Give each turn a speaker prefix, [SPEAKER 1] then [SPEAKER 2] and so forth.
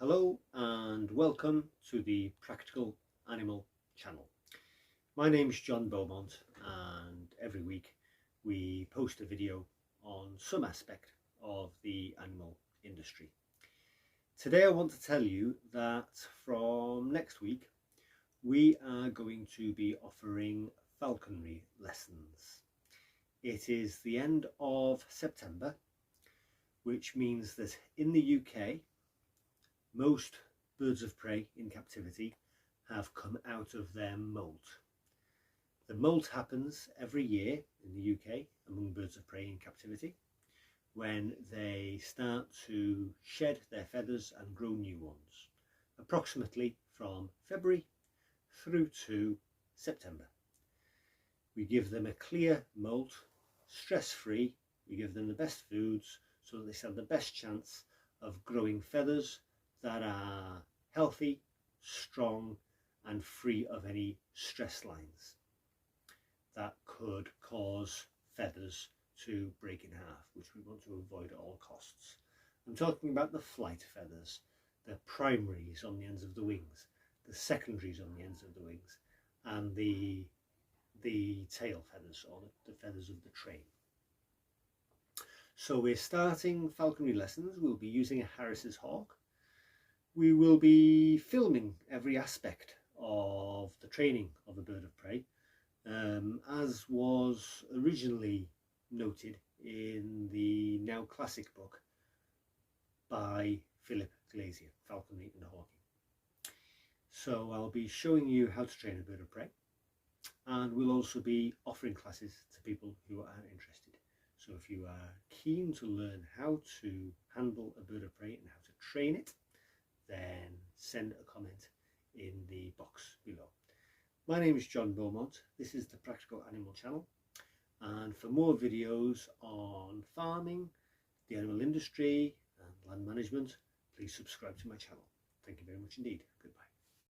[SPEAKER 1] Hello and welcome to the Practical Animal channel. My name's John Beaumont, and every week we post a video on some aspect of the animal industry. Today I want to tell you that from next week we are going to be offering falconry lessons. It is the end of September, which means that in the UK most birds of prey in captivity have come out of their moult. The moult happens every year in the UK among birds of prey in captivity when they start to shed their feathers and grow new ones, approximately from February through to September. We give them a clear moult, stress-free. We give them the best foods so that they stand the best chance of growing feathers that are healthy, strong and free of any stress lines that could cause feathers to break in half, which we want to avoid at all costs. I'm talking about the flight feathers, the primaries on the ends of the wings, the secondaries on the ends of the wings, and the tail feathers, or the feathers of the train. So we're starting falconry lessons. We'll be using a Harris's hawk. We will be filming every aspect of the training of a bird of prey, as was originally noted in the now classic book by Philip Glazier, Falconry and Hawking. So I'll be showing you how to train a bird of prey, and we'll also be offering classes to people who are interested. So if you are keen to learn how to handle a bird of prey and how to train it, then send a comment in the box below. My name is John Beaumont. This is the Practical Animal channel, and for more videos on farming, the animal industry and land management, please subscribe to my channel. Thank you very much indeed. Goodbye.